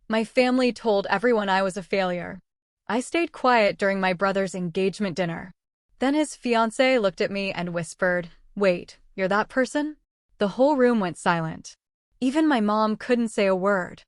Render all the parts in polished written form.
My family told everyone I was a failure. I stayed quiet during my brother's engagement dinner. Then his fiancée looked at me and whispered, "Wait, you're that person?" The whole room went silent. Even my mom couldn't say a word.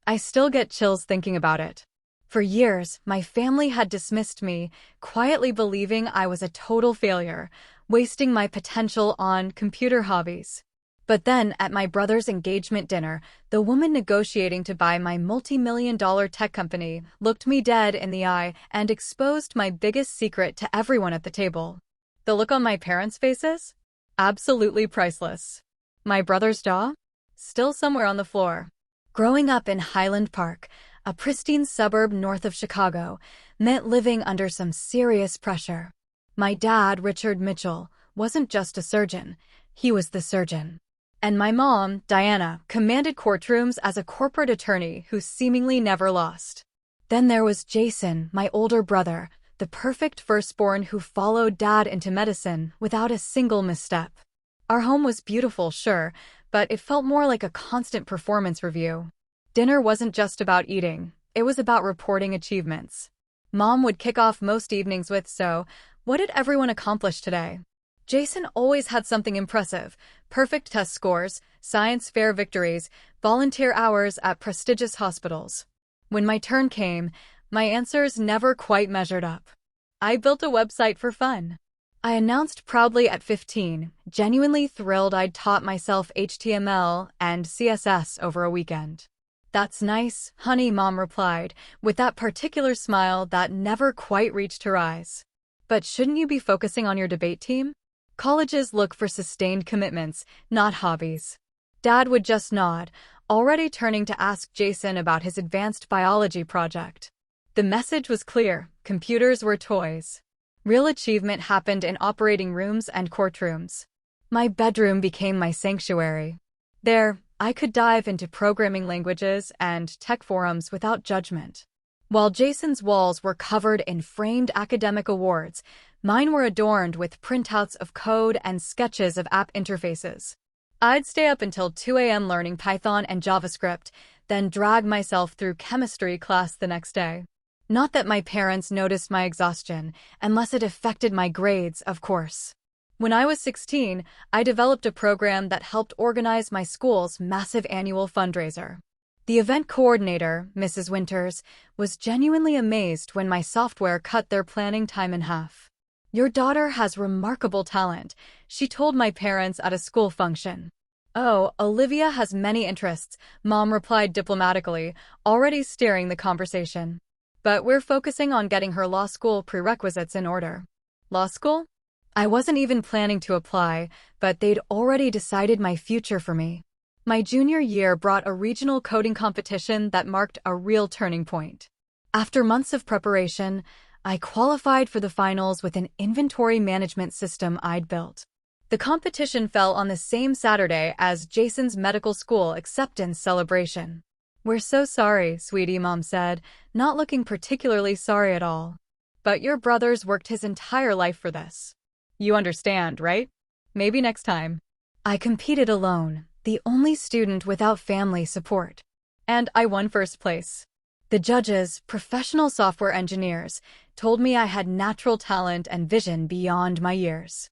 I still get chills thinking about it. For years, my family had dismissed me, quietly believing I was a total failure, wasting my potential on computer hobbies. But then, at my brother's engagement dinner, the woman negotiating to buy my multi-million-dollar tech company looked me dead in the eye and exposed my biggest secret to everyone at the table. The look on my parents' faces? Absolutely priceless. My brother's jaw? Still somewhere on the floor. Growing up in Highland Park, a pristine suburb north of Chicago, meant living under some serious pressure. My dad, Richard Mitchell, wasn't just a surgeon, he was the surgeon. And my mom, Diana, commanded courtrooms as a corporate attorney who seemingly never lost. Then there was Jason, my older brother, the perfect firstborn who followed Dad into medicine without a single misstep. Our home was beautiful, sure, but it felt more like a constant performance review. Dinner wasn't just about eating, it was about reporting achievements. Mom would kick off most evenings with, "So, what did everyone accomplish today?" Jason always had something impressive: perfect test scores, science fair victories, volunteer hours at prestigious hospitals. When my turn came, my answers never quite measured up. I built a website for fun. I announced proudly at 15, genuinely thrilled I'd taught myself HTML and CSS over a weekend. "That's nice, honey," Mom replied, with that particular smile that never quite reached her eyes. "But shouldn't you be focusing on your debate team? Colleges look for sustained commitments, not hobbies." Dad would just nod, already turning to ask Jason about his advanced biology project. The message was clear: computers were toys. Real achievement happened in operating rooms and courtrooms. My bedroom became my sanctuary. There, I could dive into programming languages and tech forums without judgment. While Jason's walls were covered in framed academic awards, mine were adorned with printouts of code and sketches of app interfaces. I'd stay up until 2 a.m. learning Python and JavaScript, then drag myself through chemistry class the next day. Not that my parents noticed my exhaustion, unless it affected my grades, of course. When I was 16, I developed a program that helped organize my school's massive annual fundraiser. The event coordinator, Mrs. Winters, was genuinely amazed when my software cut their planning time in half. "Your daughter has remarkable talent," she told my parents at a school function. "Oh, Olivia has many interests," Mom replied diplomatically, already steering the conversation. "But we're focusing on getting her law school prerequisites in order." Law school? I wasn't even planning to apply, but they'd already decided my future for me. My junior year brought a regional coding competition that marked a real turning point. After months of preparation, I qualified for the finals with an inventory management system I'd built. The competition fell on the same Saturday as Jason's medical school acceptance celebration. "We're so sorry, sweetie," Mom said, not looking particularly sorry at all. "But your brother's worked his entire life for this. You understand, right? Maybe next time." I competed alone, the only student without family support. And I won first place. The judges, professional software engineers, told me I had natural talent and vision beyond my years.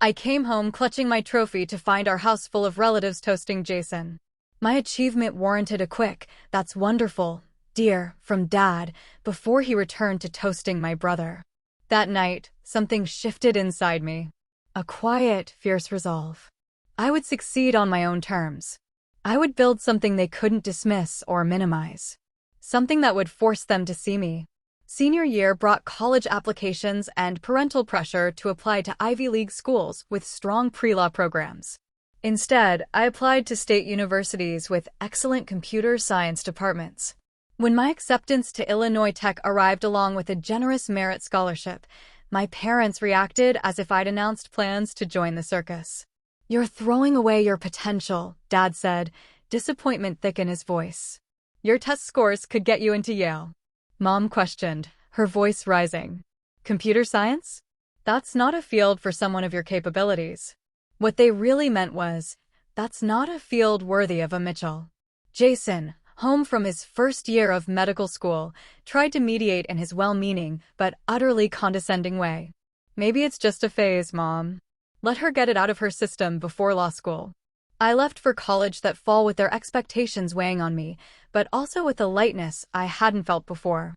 I came home clutching my trophy to find our house full of relatives toasting Jason. My achievement warranted a quick, "That's wonderful, dear," from Dad before he returned to toasting my brother. That night, something shifted inside me. A quiet, fierce resolve. I would succeed on my own terms. I would build something they couldn't dismiss or minimize. Something that would force them to see me. Senior year brought college applications and parental pressure to apply to Ivy League schools with strong pre-law programs. Instead, I applied to state universities with excellent computer science departments. When my acceptance to Illinois Tech arrived along with a generous merit scholarship, my parents reacted as if I'd announced plans to join the circus. "You're throwing away your potential," Dad said, disappointment thick in his voice. "Your test scores could get you into Yale." Mom questioned, her voice rising. "Computer science? That's not a field for someone of your capabilities." What they really meant was, "That's not a field worthy of a Mitchell." Jason, home from his first year of medical school, tried to mediate in his well-meaning but utterly condescending way. Maybe it's just a phase, Mom. Let her get it out of her system before law school. I left for college that fall with their expectations weighing on me, but also with a lightness I hadn't felt before.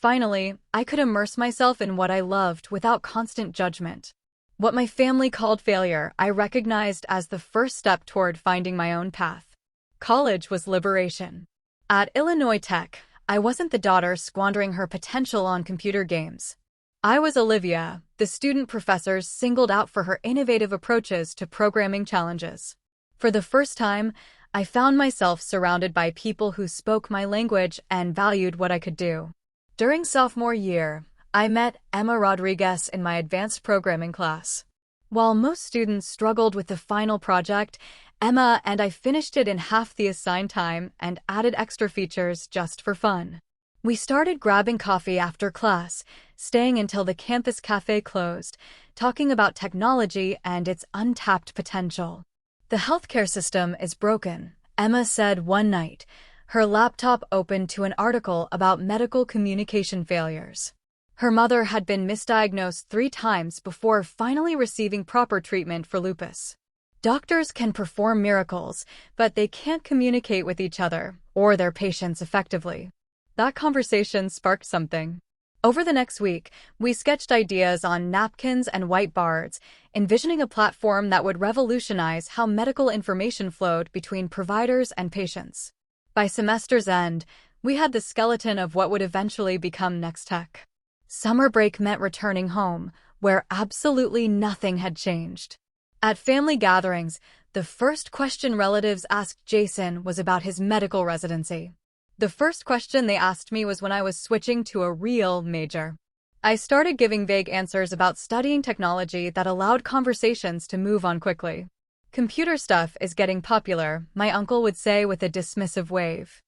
Finally, I could immerse myself in what I loved without constant judgment. What my family called failure, I recognized as the first step toward finding my own path. College was liberation. At Illinois Tech, I wasn't the daughter squandering her potential on computer games. I was Olivia, the student professors singled out for her innovative approaches to programming challenges. For the first time, I found myself surrounded by people who spoke my language and valued what I could do. During sophomore year, I met Emma Rodriguez in my advanced programming class. While most students struggled with the final project, Emma and I finished it in half the assigned time and added extra features just for fun. We started grabbing coffee after class, staying until the campus cafe closed, talking about technology and its untapped potential. The healthcare system is broken, Emma said one night, her laptop open to an article about medical communication failures. Her mother had been misdiagnosed 3 times before finally receiving proper treatment for lupus. Doctors can perform miracles, but they can't communicate with each other or their patients effectively. That conversation sparked something. Over the next week, we sketched ideas on napkins and whiteboards, envisioning a platform that would revolutionize how medical information flowed between providers and patients. By semester's end, we had the skeleton of what would eventually become Next Tech. Summer break meant returning home, where absolutely nothing had changed. At family gatherings, the first question relatives asked Jason was about his medical residency. The first question they asked me was when I was switching to a real major. I started giving vague answers about studying technology that allowed conversations to move on quickly. Computer stuff is getting popular, my uncle would say with a dismissive wave.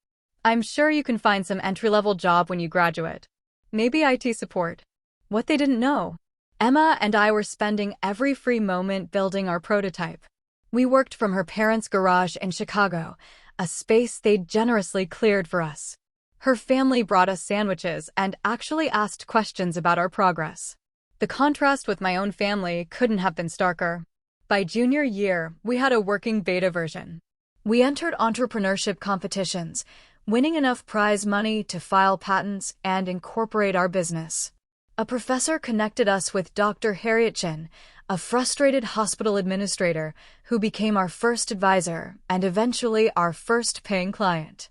I'm sure you can find some entry-level job when you graduate. Maybe IT support. What they didn't know. Emma and I were spending every free moment building our prototype. We worked from her parents' garage in Chicago, a space they'd generously cleared for us. Her family brought us sandwiches and actually asked questions about our progress. The contrast with my own family couldn't have been starker. By junior year, we had a working beta version. We entered entrepreneurship competitions, winning enough prize money to file patents and incorporate our business. A professor connected us with Dr. Harriet Chin, a frustrated hospital administrator who became our first advisor and eventually our first paying client.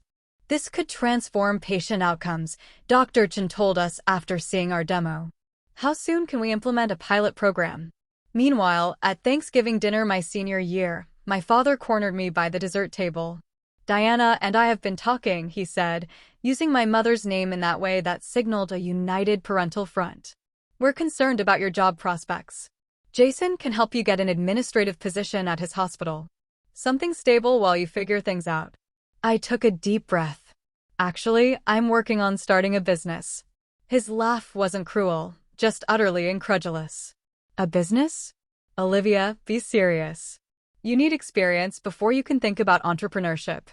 This could transform patient outcomes, Dr. Chin told us after seeing our demo. How soon can we implement a pilot program? Meanwhile, at Thanksgiving dinner my senior year, my father cornered me by the dessert table. Diana and I have been talking, he said, using my mother's name in that way that signaled a united parental front. We're concerned about your job prospects. Jason can help you get an administrative position at his hospital. Something stable while you figure things out. I took a deep breath. Actually, I'm working on starting a business. His laugh wasn't cruel, just utterly incredulous. A business? Olivia, be serious. You need experience before you can think about entrepreneurship.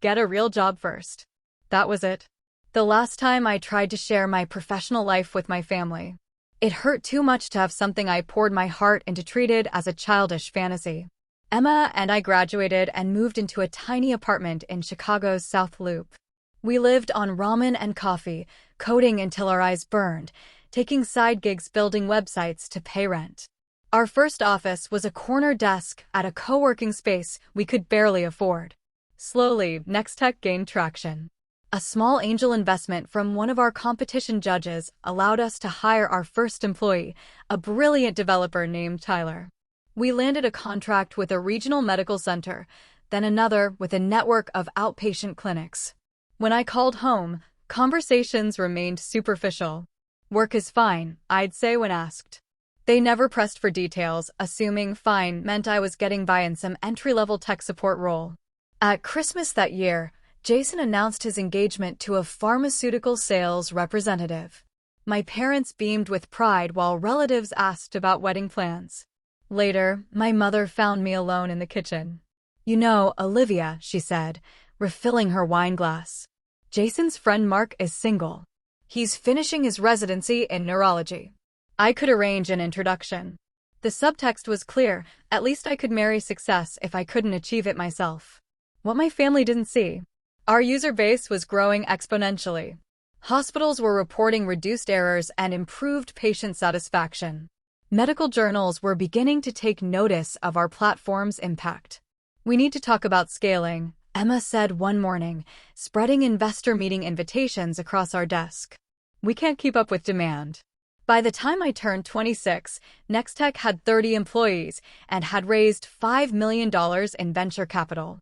Get a real job first. That was it. The last time I tried to share my professional life with my family. It hurt too much to have something I poured my heart into treated as a childish fantasy. Emma and I graduated and moved into a tiny apartment in Chicago's South Loop. We lived on ramen and coffee, coding until our eyes burned, taking side gigs building websites to pay rent. Our first office was a corner desk at a co-working space we could barely afford. Slowly, Next Tech gained traction. A small angel investment from one of our competition judges allowed us to hire our first employee, a brilliant developer named Tyler. We landed a contract with a regional medical center, then another with a network of outpatient clinics. When I called home, conversations remained superficial. Work is fine, I'd say when asked. They never pressed for details, assuming fine meant I was getting by in some entry-level tech support role. At Christmas that year, Jason announced his engagement to a pharmaceutical sales representative. My parents beamed with pride while relatives asked about wedding plans. Later, my mother found me alone in the kitchen. You know, Olivia, she said, refilling her wine glass. Jason's friend Mark is single. He's finishing his residency in neurology. I could arrange an introduction. The subtext was clear. At least I could marry success if I couldn't achieve it myself. What my family didn't see. Our user base was growing exponentially. Hospitals were reporting reduced errors and improved patient satisfaction. Medical journals were beginning to take notice of our platform's impact. We need to talk about scaling, Emma said one morning, spreading investor meeting invitations across our desk. We can't keep up with demand. By the time I turned 26, Nextech had 30 employees and had raised $5 million in venture capital.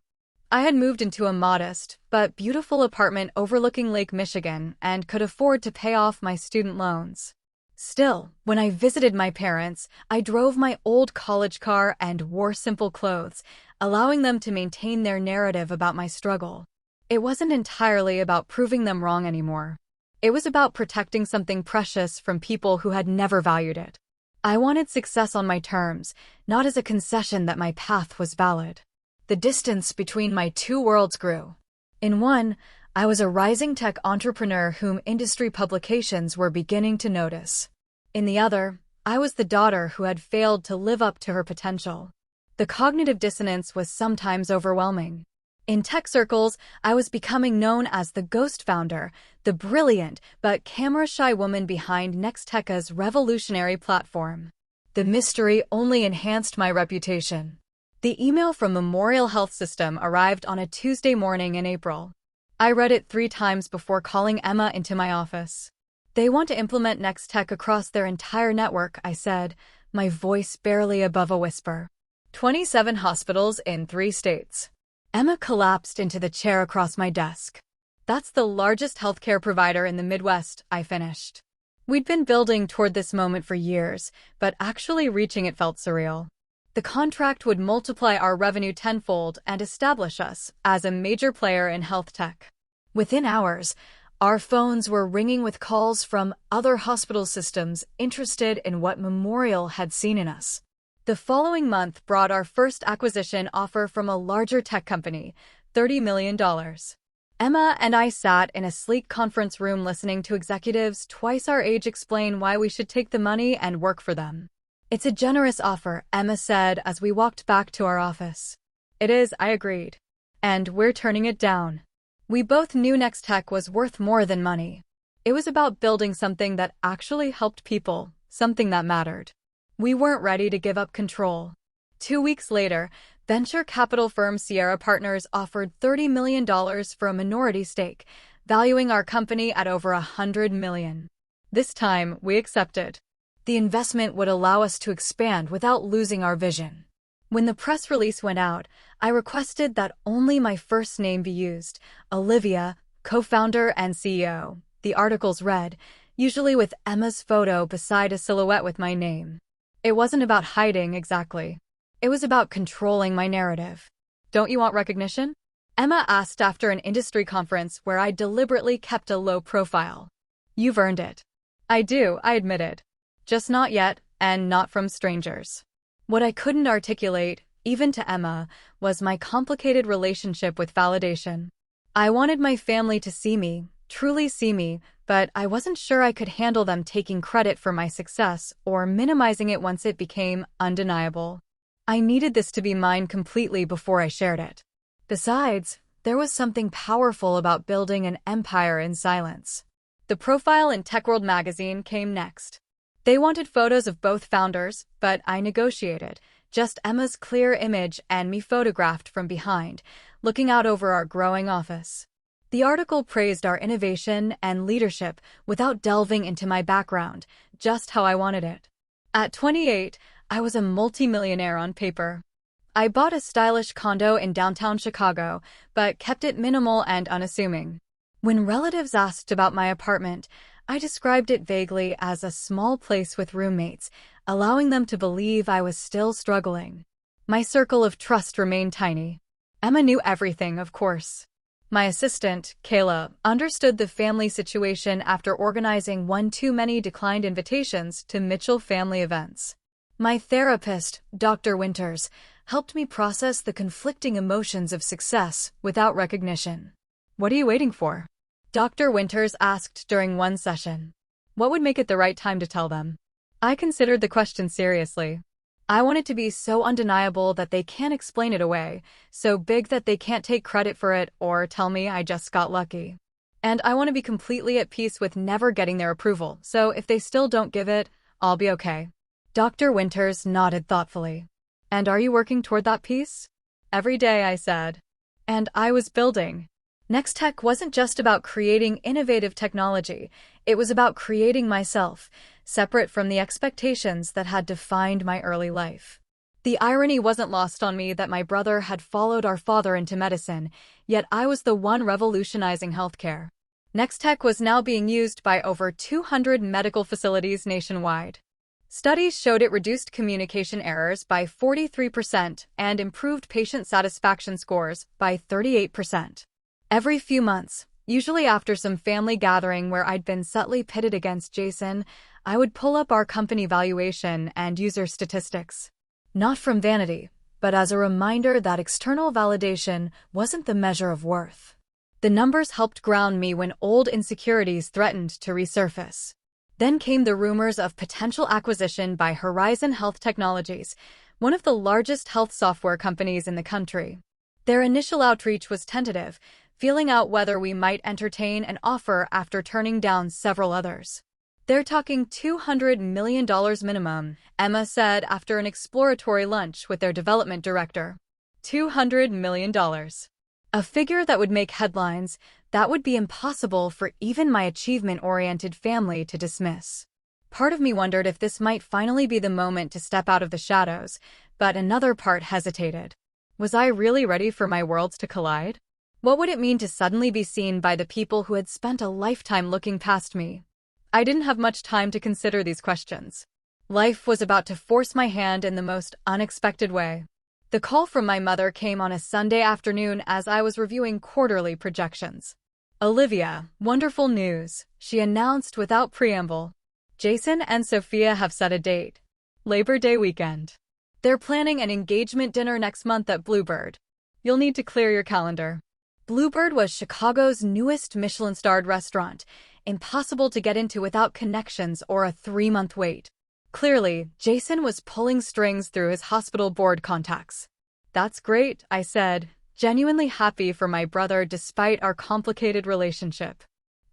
I had moved into a modest but beautiful apartment overlooking Lake Michigan and could afford to pay off my student loans. Still, when I visited my parents, I drove my old college car and wore simple clothes, allowing them to maintain their narrative about my struggle. It wasn't entirely about proving them wrong anymore. It was about protecting something precious from people who had never valued it. I wanted success on my terms, not as a concession that my path was valid. The distance between my two worlds grew. In one, I was a rising tech entrepreneur whom industry publications were beginning to notice. In the other, I was the daughter who had failed to live up to her potential. The cognitive dissonance was sometimes overwhelming. In tech circles, I was becoming known as the ghost founder, the brilliant but camera-shy woman behind Nextech's revolutionary platform. The mystery only enhanced my reputation. The email from Memorial Health System arrived on a Tuesday morning in April. I read it 3 times before calling Emma into my office. They want to implement Nextech across their entire network, I said, my voice barely above a whisper. 27 hospitals in 3 states. Emma collapsed into the chair across my desk. That's the largest healthcare provider in the Midwest, I finished. We'd been building toward this moment for years, but actually reaching it felt surreal. The contract would multiply our revenue tenfold and establish us as a major player in health tech. Within hours, our phones were ringing with calls from other hospital systems interested in what Memorial had seen in us. The following month brought our first acquisition offer from a larger tech company, $30 million. Emma and I sat in a sleek conference room listening to executives twice our age explain why we should take the money and work for them. It's a generous offer, Emma said as we walked back to our office. It is, I agreed. And we're turning it down. We both knew Nextech was worth more than money. It was about building something that actually helped people, something that mattered. We weren't ready to give up control. 2 weeks later, venture capital firm Sierra Partners offered $30 million for a minority stake, valuing our company at over $100 million. This time, we accepted. The investment would allow us to expand without losing our vision. When the press release went out, I requested that only my first name be used, Olivia, co-founder and CEO. The articles read, usually with Emma's photo beside a silhouette with my name. It wasn't about hiding exactly. It was about controlling my narrative. Don't you want recognition? Emma asked after an industry conference where I deliberately kept a low profile. You've earned it. I do, I admitted. Just not yet, and not from strangers. What I couldn't articulate, even to Emma, was my complicated relationship with validation. I wanted my family to see me, truly see me, but I wasn't sure I could handle them taking credit for my success or minimizing it once it became undeniable. I needed this to be mine completely before I shared it. Besides, there was something powerful about building an empire in silence. The profile in TechWorld magazine came next. They wanted photos of both founders, but I negotiated, just Emma's clear image and me photographed from behind, looking out over our growing office. The article praised our innovation and leadership without delving into my background, just how I wanted it. At 28, I was a multimillionaire on paper. I bought a stylish condo in downtown Chicago, but kept it minimal and unassuming. When relatives asked about my apartment, I described it vaguely as a small place with roommates, allowing them to believe I was still struggling. My circle of trust remained tiny. Emma knew everything, of course. My assistant, Kayla, understood the family situation after organizing one too many declined invitations to Mitchell family events. My therapist, Dr. Winters, helped me process the conflicting emotions of success without recognition. What are you waiting for? Dr. Winters asked during one session. What would make it the right time to tell them? I considered the question seriously. I want it to be so undeniable that they can't explain it away, so big that they can't take credit for it or tell me I just got lucky. And I want to be completely at peace with never getting their approval, so if they still don't give it, I'll be okay. Dr. Winters nodded thoughtfully. And are you working toward that peace? Every day, I said. And I was building. Nextech wasn't just about creating innovative technology, it was about creating myself, separate from the expectations that had defined my early life. The irony wasn't lost on me that my brother had followed our father into medicine, yet I was the one revolutionizing healthcare. Nextech was now being used by over 200 medical facilities nationwide. Studies showed it reduced communication errors by 43% and improved patient satisfaction scores by 38%. Every few months, usually after some family gathering where I'd been subtly pitted against Jason, I would pull up our company valuation and user statistics. Not from vanity, but as a reminder that external validation wasn't the measure of worth. The numbers helped ground me when old insecurities threatened to resurface. Then came the rumors of potential acquisition by Horizon Health Technologies, one of the largest health software companies in the country. Their initial outreach was tentative, feeling out whether we might entertain an offer after turning down several others. They're talking $200 million minimum, Emma said after an exploratory lunch with their development director. $200 million. A figure that would make headlines, that would be impossible for even my achievement-oriented family to dismiss. Part of me wondered if this might finally be the moment to step out of the shadows, but another part hesitated. Was I really ready for my worlds to collide? What would it mean to suddenly be seen by the people who had spent a lifetime looking past me? I didn't have much time to consider these questions. Life was about to force my hand in the most unexpected way. The call from my mother came on a Sunday afternoon as I was reviewing quarterly projections. Olivia, wonderful news, she announced without preamble. Jason and Sophia have set a date. Labor Day weekend. They're planning an engagement dinner next month at Bluebird. You'll need to clear your calendar. Bluebird was Chicago's newest Michelin-starred restaurant, impossible to get into without connections or a 3-month wait. Clearly, Jason was pulling strings through his hospital board contacts. That's great, I said, genuinely happy for my brother despite our complicated relationship.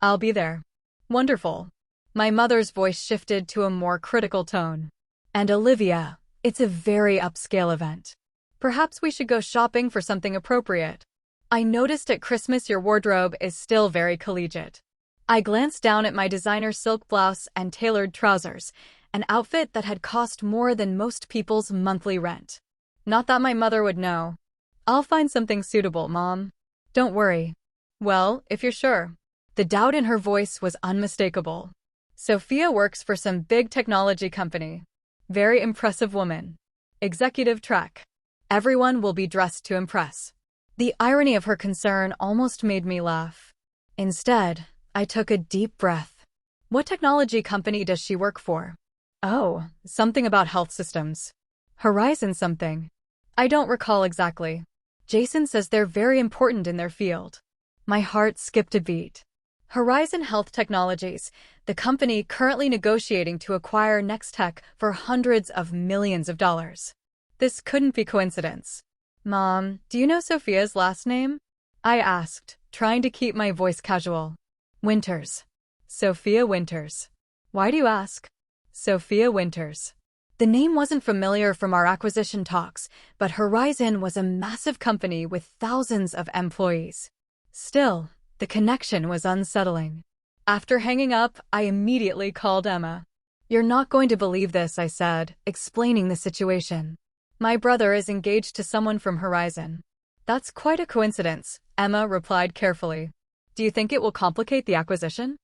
I'll be there. Wonderful. My mother's voice shifted to a more critical tone. And Olivia, it's a very upscale event. Perhaps we should go shopping for something appropriate. I noticed at Christmas your wardrobe is still very collegiate. I glanced down at my designer silk blouse and tailored trousers, an outfit that had cost more than most people's monthly rent. Not that my mother would know. I'll find something suitable, Mom. Don't worry. Well, if you're sure. The doubt in her voice was unmistakable. Sophia works for some big technology company. Very impressive woman. Executive track. Everyone will be dressed to impress. The irony of her concern almost made me laugh. Instead, I took a deep breath. What technology company does she work for? Oh, something about health systems. Horizon something. I don't recall exactly. Jason says they're very important in their field. My heart skipped a beat. Horizon Health Technologies, the company currently negotiating to acquire Nextech for hundreds of millions of dollars. This couldn't be coincidence. Mom, do you know Sophia's last name? I asked, trying to keep my voice casual. Winters. Sophia Winters. Why do you ask? Sophia Winters. The name wasn't familiar from our acquisition talks, but Horizon was a massive company with thousands of employees. Still, the connection was unsettling. After hanging up, I immediately called Emma. You're not going to believe this, I said, explaining the situation. My brother is engaged to someone from Horizon. That's quite a coincidence, Emma replied carefully. Do you think it will complicate the acquisition?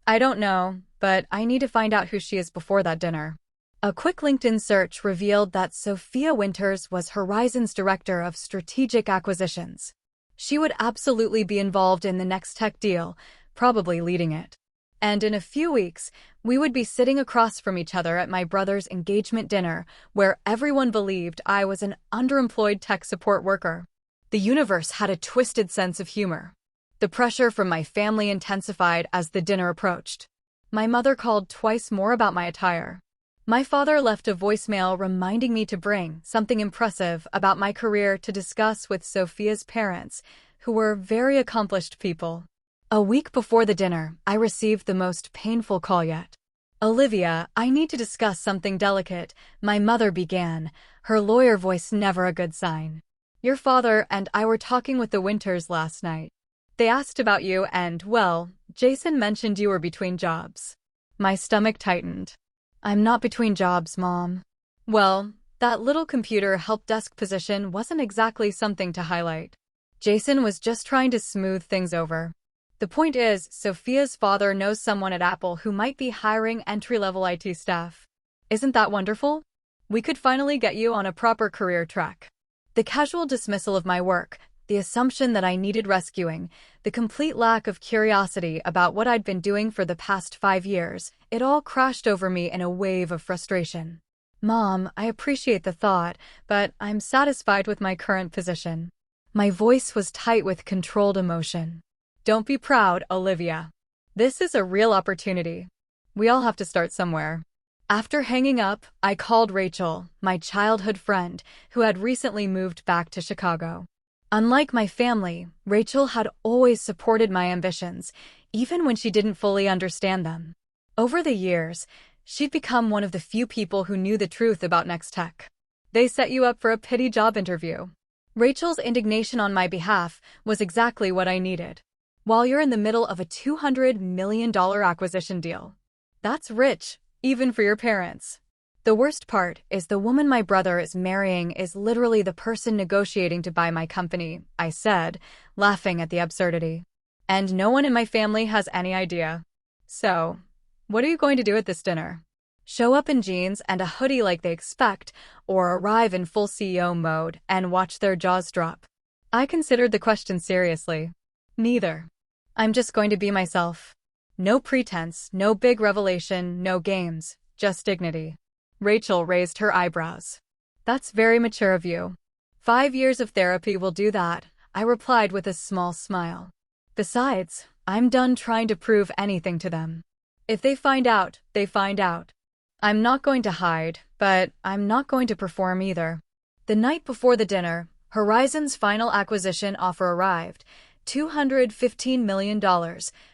I don't know, but I need to find out who she is before that dinner. A quick LinkedIn search revealed that Sophia Winters was Horizon's Director of Strategic Acquisitions. She would absolutely be involved in the Nextech deal, probably leading it. And in a few weeks, we would be sitting across from each other at my brother's engagement dinner, where everyone believed I was an underemployed tech support worker. The universe had a twisted sense of humor. The pressure from my family intensified as the dinner approached. My mother called twice more about my attire. My father left a voicemail reminding me to bring something impressive about my career to discuss with Sophia's parents, who were very accomplished people. A week before the dinner, I received the most painful call yet. "Olivia, I need to discuss something delicate," my mother began, her lawyer voice never a good sign. "Your father and I were talking with the Winters last night. They asked about you and, well, Jason mentioned you were between jobs." My stomach tightened. "I'm not between jobs, Mom." Well, that little computer help desk position wasn't exactly something to highlight. Jason was just trying to smooth things over. "The point is, Sophia's father knows someone at Apple who might be hiring entry-level IT staff. Isn't that wonderful? We could finally get you on a proper career track." The casual dismissal of my work, the assumption that I needed rescuing, the complete lack of curiosity about what I'd been doing for the past 5 years, it all crashed over me in a wave of frustration. "Mom, I appreciate the thought, but I'm satisfied with my current position." My voice was tight with controlled emotion. "Don't be proud, Olivia. This is a real opportunity. We all have to start somewhere." After hanging up, I called Rachel, my childhood friend, who had recently moved back to Chicago. Unlike my family, Rachel had always supported my ambitions, even when she didn't fully understand them. Over the years, she'd become one of the few people who knew the truth about Next Tech. "They set you up for a pity job interview." Rachel's indignation on my behalf was exactly what I needed. While you're in the middle of a $200 million acquisition deal. That's rich, even for your parents. The worst part is the woman my brother is marrying is literally the person negotiating to buy my company, I said, laughing at the absurdity. "And no one in my family has any idea. So, what are you going to do at this dinner? Show up in jeans and a hoodie like they expect, or arrive in full CEO mode and watch their jaws drop?" I considered the question seriously. "Neither. I'm just going to be myself. No pretense, no big revelation, no games, just dignity." Rachel raised her eyebrows. "That's very mature of you." 5 years of therapy will do that," I replied with a small smile. "Besides, I'm done trying to prove anything to them. If they find out, they find out. I'm not going to hide, but I'm not going to perform either." The night before the dinner, Horizon's final acquisition offer arrived, $215 million,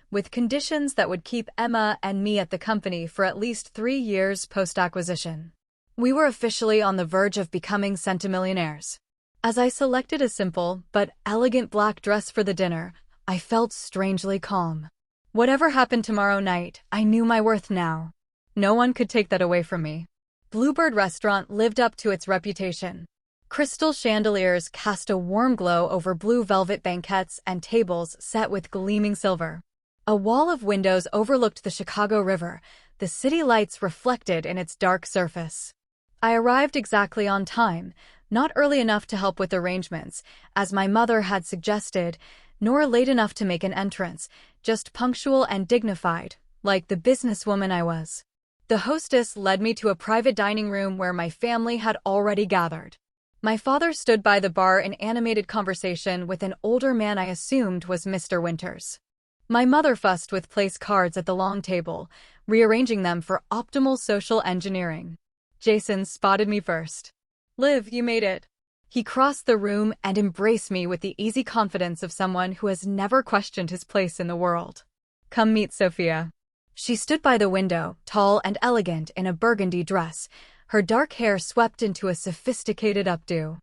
with conditions that would keep Emma and me at the company for at least 3 years post-acquisition. We were officially on the verge of becoming centimillionaires. As I selected a simple but elegant black dress for the dinner, I felt strangely calm. Whatever happened tomorrow night, I knew my worth now. No one could take that away from me. Bluebird Restaurant lived up to its reputation. Crystal chandeliers cast a warm glow over blue velvet banquettes and tables set with gleaming silver. A wall of windows overlooked the Chicago River, the city lights reflected in its dark surface. I arrived exactly on time, not early enough to help with arrangements, as my mother had suggested, nor late enough to make an entrance, just punctual and dignified, like the businesswoman I was. The hostess led me to a private dining room where my family had already gathered. My father stood by the bar in animated conversation with an older man I assumed was Mr. Winters. My mother fussed with place cards at the long table, rearranging them for optimal social engineering. Jason spotted me first. "Liv, you made it." He crossed the room and embraced me with the easy confidence of someone who has never questioned his place in the world. "Come meet Sophia." She stood by the window, tall and elegant in a burgundy dress, her dark hair swept into a sophisticated updo.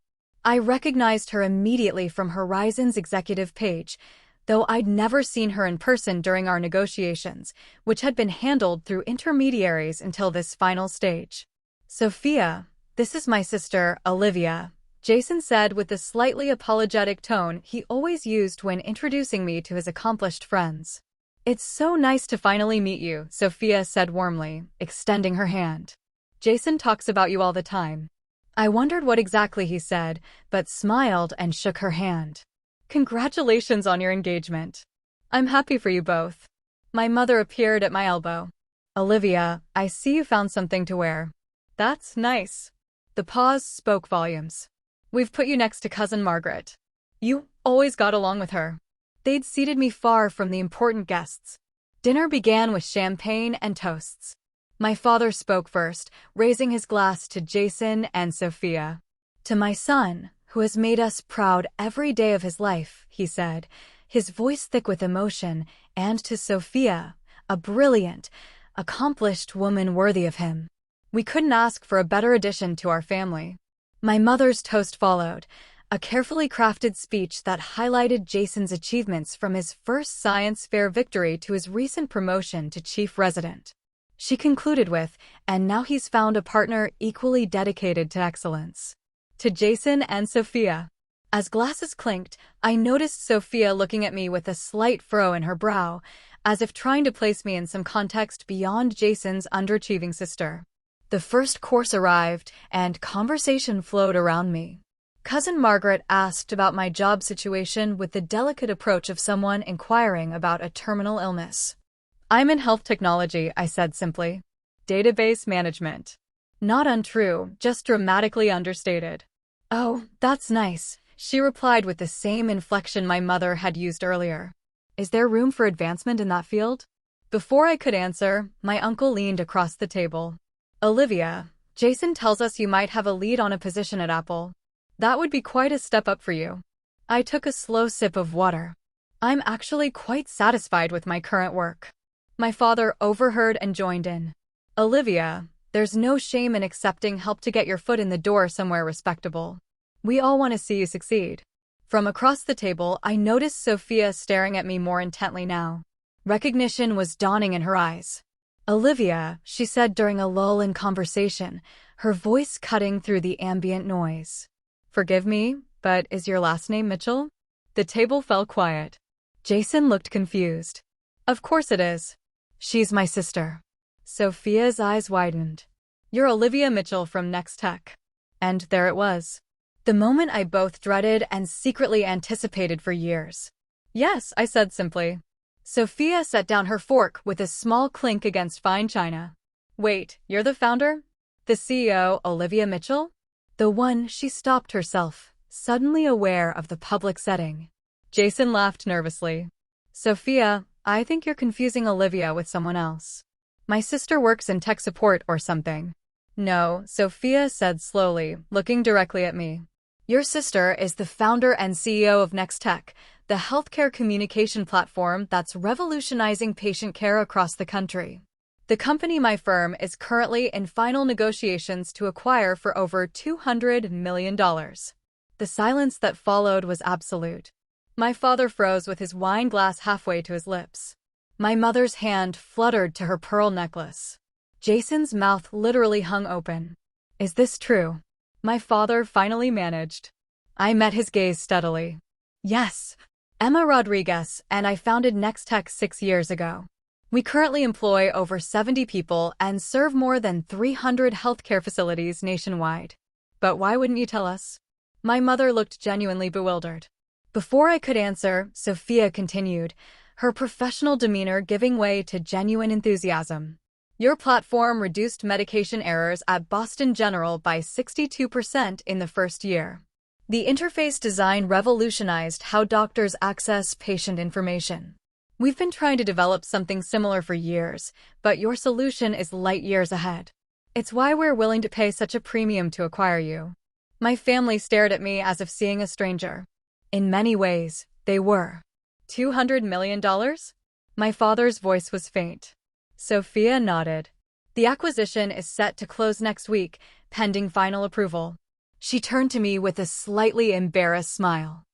I recognized her immediately from Horizon's executive page, though I'd never seen her in person during our negotiations, which had been handled through intermediaries until this final stage. "Sophia, this is my sister, Olivia," Jason said with the slightly apologetic tone he always used when introducing me to his accomplished friends. "It's so nice to finally meet you," Sophia said warmly, extending her hand. "Jason talks about you all the time." I wondered what exactly he said, but smiled and shook her hand. "Congratulations on your engagement. I'm happy for you both." My mother appeared at my elbow. "Olivia, I see you found something to wear." "That's nice." The pause spoke volumes. "We've put you next to Cousin Margaret. You always got along with her." They'd seated me far from the important guests. Dinner began with champagne and toasts. My father spoke first, raising his glass to Jason and Sophia. "To my son, who has made us proud every day of his life," he said, his voice thick with emotion, "and to Sophia, a brilliant, accomplished woman worthy of him." We couldn't ask for a better addition to our family. My mother's toast followed, a carefully crafted speech that highlighted Jason's achievements from his first science fair victory to his recent promotion to chief resident. She concluded with, "And now he's found a partner equally dedicated to excellence." To Jason and Sophia. As glasses clinked, I noticed Sophia looking at me with a slight furrow in her brow, as if trying to place me in some context beyond Jason's underachieving sister. The first course arrived, and conversation flowed around me. Cousin Margaret asked about my job situation with the delicate approach of someone inquiring about a terminal illness. "I'm in health technology," I said simply. "Database management." Not untrue, just dramatically understated. "Oh, that's nice," she replied with the same inflection my mother had used earlier. "Is there room for advancement in that field?" Before I could answer, my uncle leaned across the table. "Olivia, Jason tells us you might have a lead on a position at Apple. That would be quite a step up for you." I took a slow sip of water. "I'm actually quite satisfied with my current work." My father overheard and joined in. "Olivia, there's no shame in accepting help to get your foot in the door somewhere respectable. We all want to see you succeed." From across the table, I noticed Sophia staring at me more intently now. Recognition was dawning in her eyes. "Olivia," she said during a lull in conversation, her voice cutting through the ambient noise. "Forgive me, but is your last name Mitchell?" The table fell quiet. Jason looked confused. "Of course it is. She's my sister." Sophia's eyes widened. "You're Olivia Mitchell from Next Tech." And there it was. The moment I both dreaded and secretly anticipated for years. "Yes," I said simply. Sophia set down her fork with a small clink against fine china. "Wait, you're the founder? The CEO, Olivia Mitchell?" The one, she stopped herself, suddenly aware of the public setting. Jason laughed nervously. "Sophia, I think you're confusing Olivia with someone else. My sister works in tech support or something." "No," Sophia said slowly, looking directly at me. "Your sister is the founder and CEO of Next Tech, the healthcare communication platform that's revolutionizing patient care across the country. The company my firm is currently in final negotiations to acquire for over $200 million. The silence that followed was absolute. My father froze with his wine glass halfway to his lips. My mother's hand fluttered to her pearl necklace. Jason's mouth literally hung open. "Is this true?" My father finally managed. I met his gaze steadily. "Yes. Emma Rodriguez and I founded Next Tech 6 years ago. We currently employ over 70 people and serve more than 300 healthcare facilities nationwide." "But why wouldn't you tell us?" My mother looked genuinely bewildered. Before I could answer, Sophia continued, her professional demeanor giving way to genuine enthusiasm. "Your platform reduced medication errors at Boston General by 62% in the first year. The interface design revolutionized how doctors access patient information. We've been trying to develop something similar for years, but your solution is light years ahead. It's why we're willing to pay such a premium to acquire you." My family stared at me as if seeing a stranger. In many ways, they were. $200 million? My father's voice was faint. Sophia nodded. "The acquisition is set to close next week, pending final approval." She turned to me with a slightly embarrassed smile.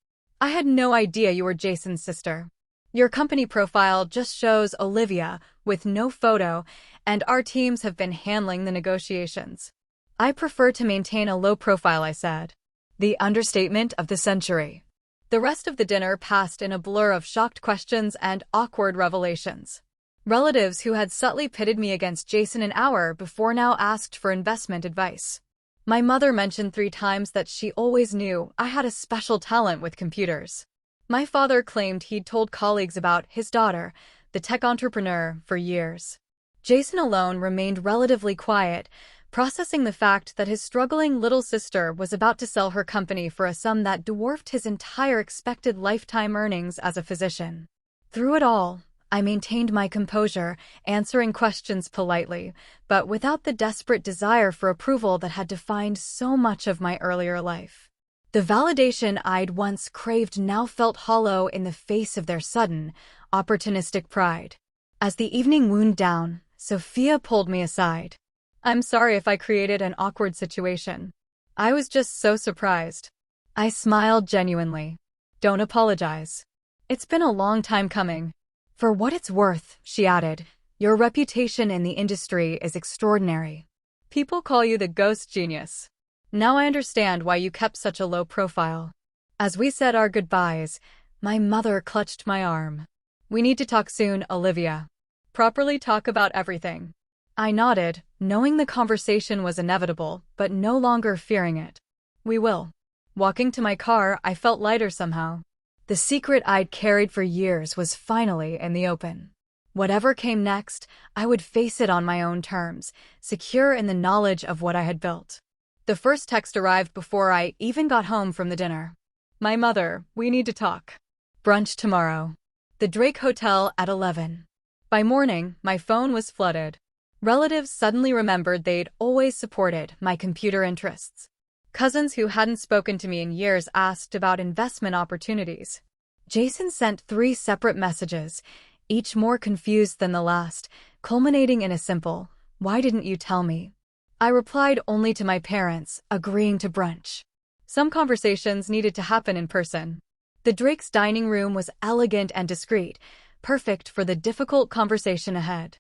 "I had no idea you were Jason's sister. Your company profile just shows Olivia, with no photo, and our teams have been handling the negotiations." "I prefer to maintain a low profile," I said. The understatement of the century. The rest of the dinner passed in a blur of shocked questions and awkward revelations. Relatives who had subtly pitted me against Jason an hour before now asked for investment advice. My mother mentioned 3 times that she always knew I had a special talent with computers. My father claimed he'd told colleagues about his daughter, the tech entrepreneur, for years. Jason alone remained relatively quiet, processing the fact that his struggling little sister was about to sell her company for a sum that dwarfed his entire expected lifetime earnings as a physician. Through it all, I maintained my composure, answering questions politely, but without the desperate desire for approval that had defined so much of my earlier life. The validation I'd once craved now felt hollow in the face of their sudden, opportunistic pride. As the evening wound down, Sophia pulled me aside. "I'm sorry if I created an awkward situation. I was just so surprised." I smiled genuinely. "Don't apologize. It's been a long time coming." "For what it's worth," she added, "your reputation in the industry is extraordinary. People call you the ghost genius. Now I understand why you kept such a low profile." As we said our goodbyes, my mother clutched my arm. "We need to talk soon, Olivia. Properly talk about everything." I nodded, knowing the conversation was inevitable, but no longer fearing it. "We will." Walking to my car, I felt lighter somehow. The secret I'd carried for years was finally in the open. Whatever came next, I would face it on my own terms, secure in the knowledge of what I had built. The first text arrived before I even got home from the dinner. "My mother, we need to talk. Brunch tomorrow. The Drake Hotel at 11. By morning, my phone was flooded. Relatives suddenly remembered they'd always supported my computer interests. Cousins who hadn't spoken to me in years asked about investment opportunities. Jason sent 3 separate messages, each more confused than the last, culminating in a simple, "Why didn't you tell me?" I replied only to my parents, agreeing to brunch. Some conversations needed to happen in person. The Drake's dining room was elegant and discreet, perfect for the difficult conversation ahead.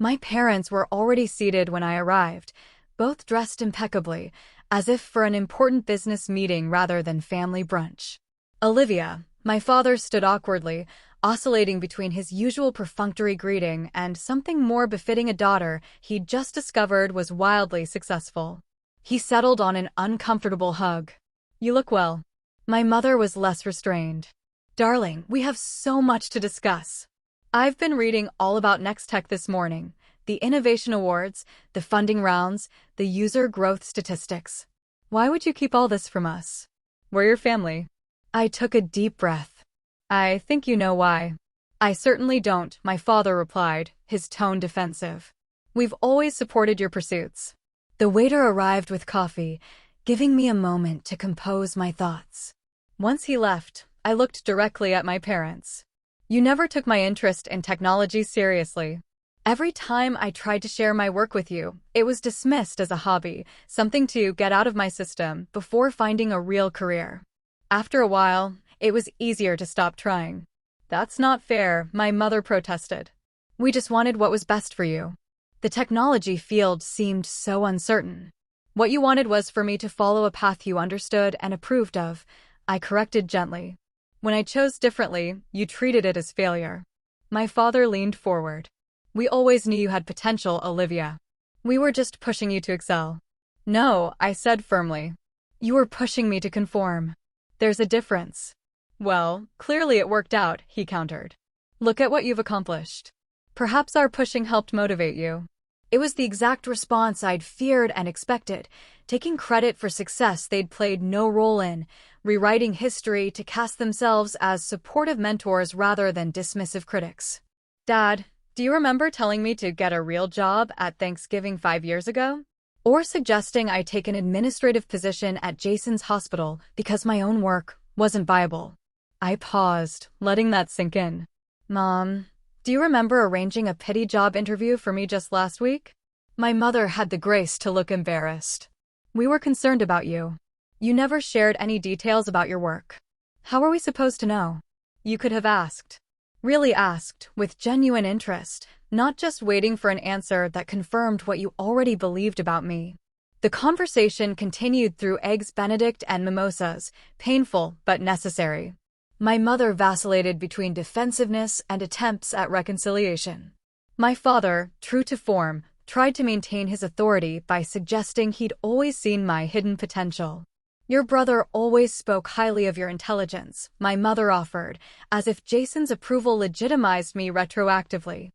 My parents were already seated when I arrived, both dressed impeccably, as if for an important business meeting rather than family brunch. "Olivia," my father stood awkwardly, oscillating between his usual perfunctory greeting and something more befitting a daughter he'd just discovered was wildly successful. He settled on an uncomfortable hug. "You look well." My mother was less restrained. "Darling, we have so much to discuss. I've been reading all about Next Tech this morning. The innovation awards, the funding rounds, the user growth statistics. Why would you keep all this from us? We're your family." I took a deep breath. "I think you know why." "I certainly don't," my father replied, his tone defensive. "We've always supported your pursuits." The waiter arrived with coffee, giving me a moment to compose my thoughts. Once he left, I looked directly at my parents. "You never took my interest in technology seriously. Every time I tried to share my work with you, it was dismissed as a hobby, something to get out of my system before finding a real career. After a while, it was easier to stop trying." "That's not fair," my mother protested. "We just wanted what was best for you. The technology field seemed so uncertain. What you wanted was for me to follow a path you understood and approved of," I corrected gently. "When I chose differently, you treated it as failure." My father leaned forward. "We always knew you had potential, Olivia. We were just pushing you to excel." "No," I said firmly. "You were pushing me to conform. There's a difference." "Well, clearly it worked out," he countered. "Look at what you've accomplished. Perhaps our pushing helped motivate you." It was the exact response I'd feared and expected, taking credit for success they'd played no role in, rewriting history to cast themselves as supportive mentors rather than dismissive critics. "Dad, do you remember telling me to get a real job at Thanksgiving 5 years ago? Or suggesting I take an administrative position at Jason's hospital because my own work wasn't viable?" I paused, letting that sink in. "Mom, do you remember arranging a pity job interview for me just last week?" My mother had the grace to look embarrassed. "We were concerned about you. You never shared any details about your work. How are we supposed to know? You could have asked." Really asked, with genuine interest, not just waiting for an answer that confirmed what you already believed about me. The conversation continued through Eggs Benedict and mimosas, painful but necessary. My mother vacillated between defensiveness and attempts at reconciliation. My father, true to form, tried to maintain his authority by suggesting he'd always seen my hidden potential. "Your brother always spoke highly of your intelligence," my mother offered, as if Jason's approval legitimized me retroactively.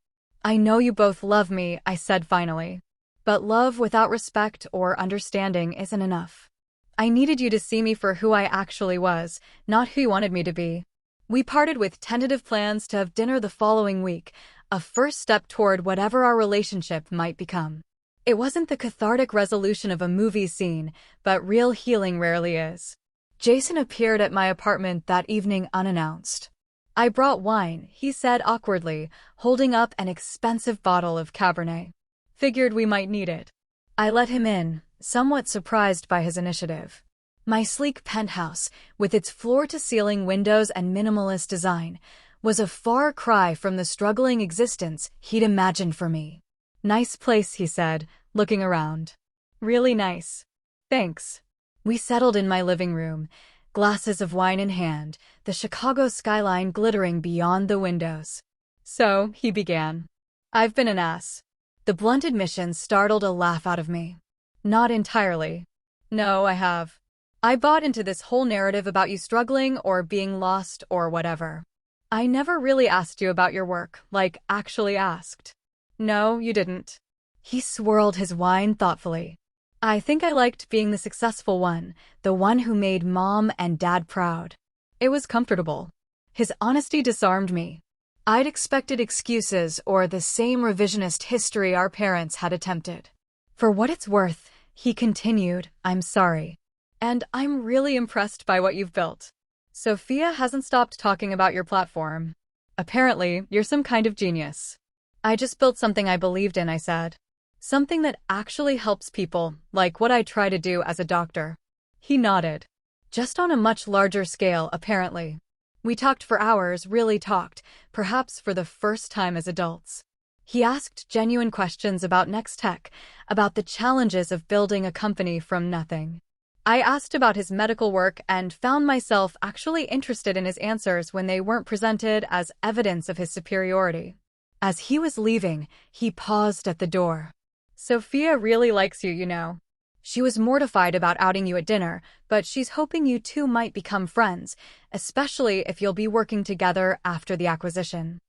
"I know you both love me," I said finally. But love without respect or understanding isn't enough. I needed you to see me for who I actually was, not who you wanted me to be. We parted with tentative plans to have dinner the following week, a first step toward whatever our relationship might become. It wasn't the cathartic resolution of a movie scene, but real healing rarely is. Jason appeared at my apartment that evening unannounced. I brought wine, he said awkwardly, holding up an expensive bottle of Cabernet. Figured we might need it. I let him in, somewhat surprised by his initiative. My sleek penthouse, with its floor-to-ceiling windows and minimalist design, was a far cry from the struggling existence he'd imagined for me. Nice place, he said, looking around. Really nice. Thanks. We settled in my living room, glasses of wine in hand, the Chicago skyline glittering beyond the windows. So, he began. I've been an ass. The blunt admission startled a laugh out of me. Not entirely. No, I have. I bought into this whole narrative about you struggling or being lost or whatever. I never really asked you about your work, like actually asked. No, you didn't. He swirled his wine thoughtfully. I think I liked being the successful one, the one who made Mom and Dad proud. It was comfortable. His honesty disarmed me. I'd expected excuses or the same revisionist history our parents had attempted. For what it's worth, he continued, I'm sorry. And I'm really impressed by what you've built. Sophia hasn't stopped talking about your platform. Apparently, you're some kind of genius. I just built something I believed in, I said. Something that actually helps people, like what I try to do as a doctor. He nodded. Just on a much larger scale, apparently. We talked for hours, really talked, perhaps for the first time as adults. He asked genuine questions about Next Tech, about the challenges of building a company from nothing. I asked about his medical work and found myself actually interested in his answers when they weren't presented as evidence of his superiority. As he was leaving, he paused at the door. Sophia really likes you, you know. She was mortified about outing you at dinner, but she's hoping you two might become friends, especially if you'll be working together after the acquisition.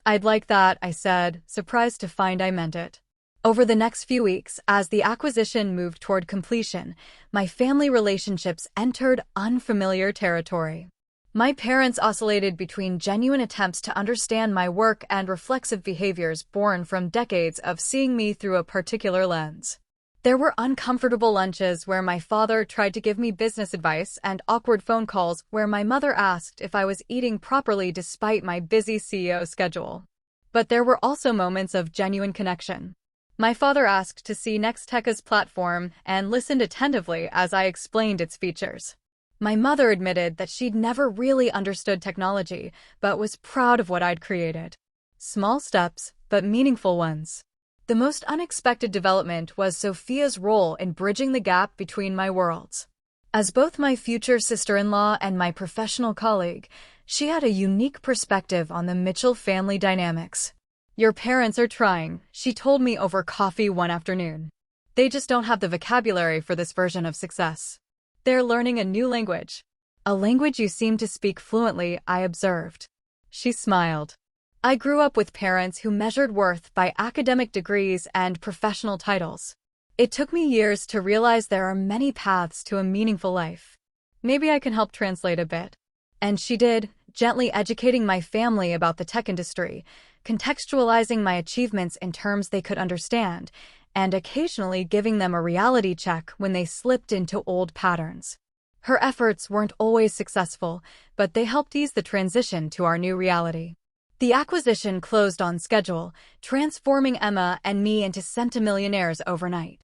I'd like that, I said, surprised to find I meant it. Over the next few weeks, as the acquisition moved toward completion, my family relationships entered unfamiliar territory. My parents oscillated between genuine attempts to understand my work and reflexive behaviors born from decades of seeing me through a particular lens. There were uncomfortable lunches where my father tried to give me business advice and awkward phone calls where my mother asked if I was eating properly despite my busy CEO schedule. But there were also moments of genuine connection. My father asked to see Nextech's platform and listened attentively as I explained its features. My mother admitted that she'd never really understood technology, but was proud of what I'd created. Small steps, but meaningful ones. The most unexpected development was Sophia's role in bridging the gap between my worlds. As both my future sister-in-law and my professional colleague, she had a unique perspective on the Mitchell family dynamics. Your parents are trying, she told me over coffee one afternoon. They just don't have the vocabulary for this version of success. They're learning a new language. A language you seem to speak fluently, I observed. She smiled. I grew up with parents who measured worth by academic degrees and professional titles. It took me years to realize there are many paths to a meaningful life. Maybe I can help translate a bit. And she did, gently educating my family about the tech industry, contextualizing my achievements in terms they could understand, and occasionally giving them a reality check when they slipped into old patterns. Her efforts weren't always successful, but they helped ease the transition to our new reality. The acquisition closed on schedule, transforming Emma and me into centimillionaires overnight.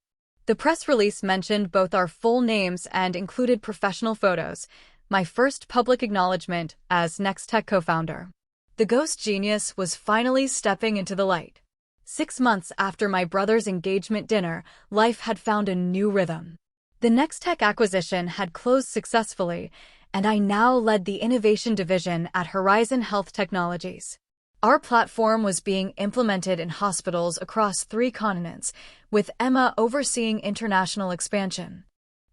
The press release mentioned both our full names and included professional photos, my first public acknowledgement as Nextech co-founder. The ghost genius was finally stepping into the light. 6 months after my brother's engagement dinner, life had found a new rhythm. The Nextech acquisition had closed successfully, and I now led the innovation division at Horizon Health Technologies. Our platform was being implemented in hospitals across 3 continents, with Emma overseeing international expansion.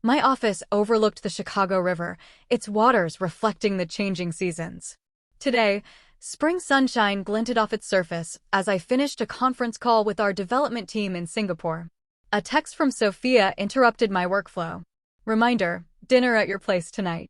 My office overlooked the Chicago River, its waters reflecting the changing seasons. Today, spring sunshine glinted off its surface as I finished a conference call with our development team in Singapore. A text from Sophia interrupted my workflow. Reminder, dinner at your place tonight.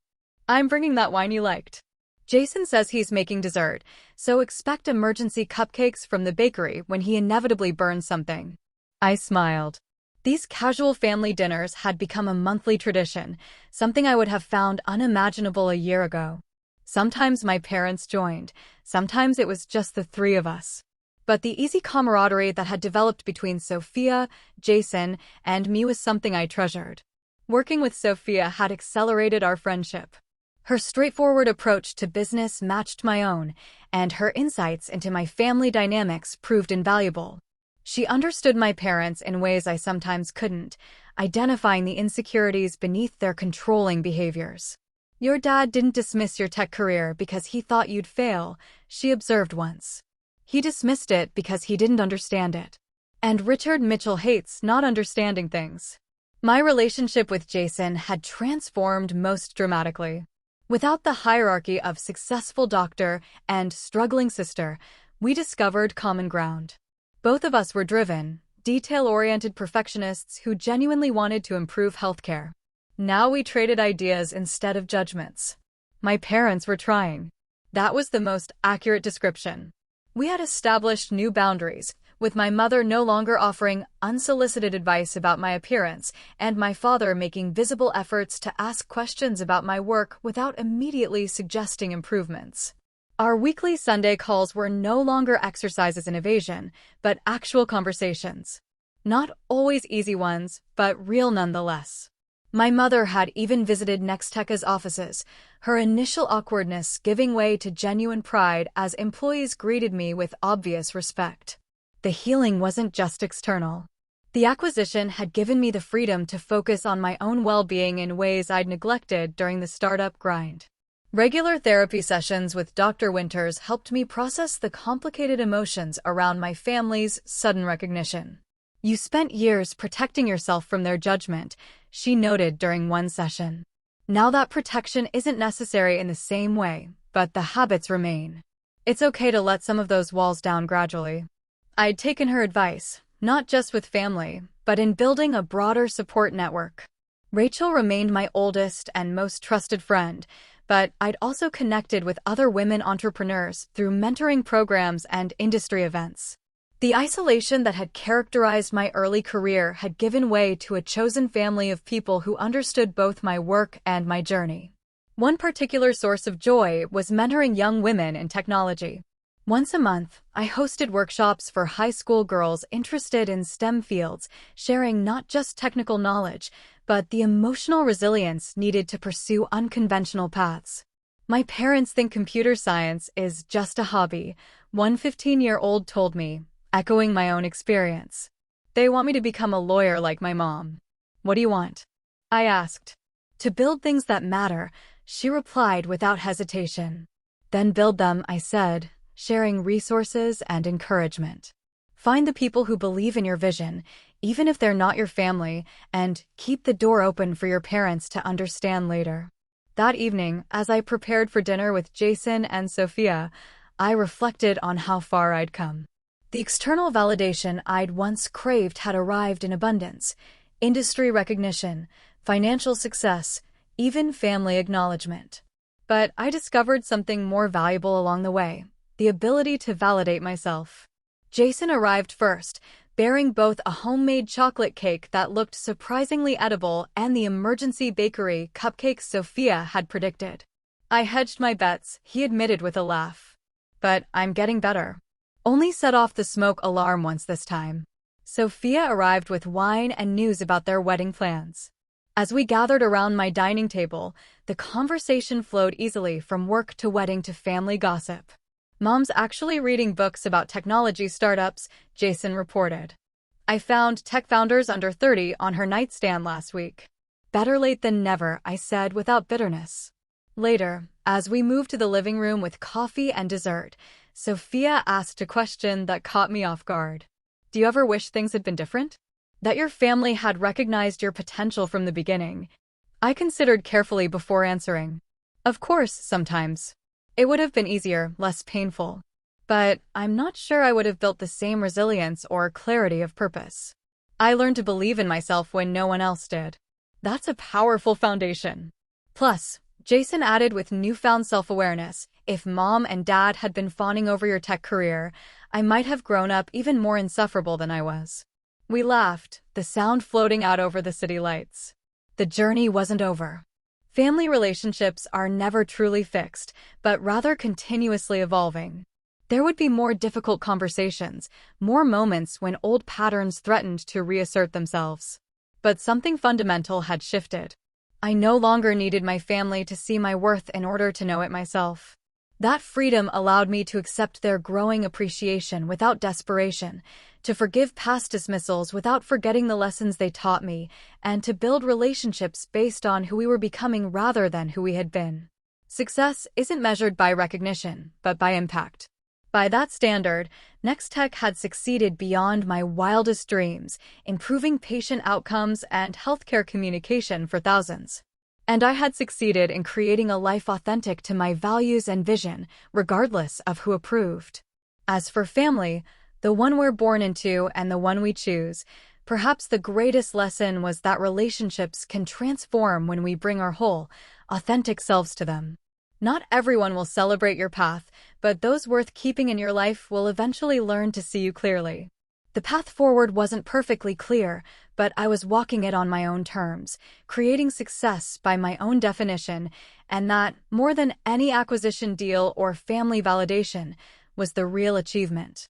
I'm bringing that wine you liked. Jason says he's making dessert, so expect emergency cupcakes from the bakery when he inevitably burns something. I smiled. These casual family dinners had become a monthly tradition, something I would have found unimaginable a year ago. Sometimes my parents joined, sometimes it was just the three of us. But the easy camaraderie that had developed between Sophia, Jason, and me was something I treasured. Working with Sophia had accelerated our friendship. Her straightforward approach to business matched my own, and her insights into my family dynamics proved invaluable. She understood my parents in ways I sometimes couldn't, identifying the insecurities beneath their controlling behaviors. Your dad didn't dismiss your tech career because he thought you'd fail, she observed once. He dismissed it because he didn't understand it. And Richard Mitchell hates not understanding things. My relationship with Jason had transformed most dramatically. Without the hierarchy of successful doctor and struggling sister, we discovered common ground. Both of us were driven, detail-oriented perfectionists who genuinely wanted to improve healthcare. Now we traded ideas instead of judgments. My parents were trying. That was the most accurate description. We had established new boundaries, with my mother no longer offering unsolicited advice about my appearance, and my father making visible efforts to ask questions about my work without immediately suggesting improvements. Our weekly Sunday calls were no longer exercises in evasion, but actual conversations. Not always easy ones, but real nonetheless. My mother had even visited Nextech's offices, her initial awkwardness giving way to genuine pride as employees greeted me with obvious respect. The healing wasn't just external. The acquisition had given me the freedom to focus on my own well-being in ways I'd neglected during the startup grind. Regular therapy sessions with Dr. Winters helped me process the complicated emotions around my family's sudden recognition. You spent years protecting yourself from their judgment, she noted during one session. Now that protection isn't necessary in the same way, but the habits remain. It's okay to let some of those walls down gradually. I'd taken her advice, not just with family, but in building a broader support network. Rachel remained my oldest and most trusted friend, but I'd also connected with other women entrepreneurs through mentoring programs and industry events. The isolation that had characterized my early career had given way to a chosen family of people who understood both my work and my journey. One particular source of joy was mentoring young women in technology. Once a month, I hosted workshops for high school girls interested in STEM fields, sharing not just technical knowledge, but the emotional resilience needed to pursue unconventional paths. My parents think computer science is just a hobby, one 15-year-old told me, echoing my own experience. They want me to become a lawyer like my mom. What do you want? I asked. To build things that matter, she replied without hesitation. Then build them, I said, sharing resources and encouragement. Find the people who believe in your vision, even if they're not your family, and keep the door open for your parents to understand later. That evening, as I prepared for dinner with Jason and Sophia, I reflected on how far I'd come. The external validation I'd once craved had arrived in abundance: industry recognition, financial success, even family acknowledgement. But I discovered something more valuable along the way: the ability to validate myself. Jason arrived first, bearing both a homemade chocolate cake that looked surprisingly edible and the emergency bakery cupcakes Sophia had predicted. I hedged my bets, he admitted with a laugh. But I'm getting better. Only set off the smoke alarm once this time. Sophia arrived with wine and news about their wedding plans. As we gathered around my dining table, the conversation flowed easily from work to wedding to family gossip. Mom's actually reading books about technology startups, Jason reported. I found tech founders under 30 on her nightstand last week. Better late than never, I said without bitterness. Later, as we moved to the living room with coffee and dessert, Sophia asked a question that caught me off guard. Do you ever wish things had been different? That your family had recognized your potential from the beginning? I considered carefully before answering. Of course, sometimes. It would have been easier, less painful. But I'm not sure I would have built the same resilience or clarity of purpose. I learned to believe in myself when no one else did. That's a powerful foundation. Plus, Jason added with newfound self-awareness, if mom and dad had been fawning over your tech career, I might have grown up even more insufferable than I was. We laughed, the sound floating out over the city lights. The journey wasn't over. Family relationships are never truly fixed, but rather continuously evolving. There would be more difficult conversations, more moments when old patterns threatened to reassert themselves. But something fundamental had shifted. I no longer needed my family to see my worth in order to know it myself. That freedom allowed me to accept their growing appreciation without desperation, to forgive past dismissals without forgetting the lessons they taught me, and to build relationships based on who we were becoming rather than who we had been. Success isn't measured by recognition, but by impact. By that standard, Nextech had succeeded beyond my wildest dreams, improving patient outcomes and healthcare communication for thousands. And I had succeeded in creating a life authentic to my values and vision, regardless of who approved. As for family, the one we're born into and the one we choose, perhaps the greatest lesson was that relationships can transform when we bring our whole, authentic selves to them. Not everyone will celebrate your path, but those worth keeping in your life will eventually learn to see you clearly. The path forward wasn't perfectly clear, but I was walking it on my own terms, creating success by my own definition, and that, more than any acquisition deal or family validation, was the real achievement.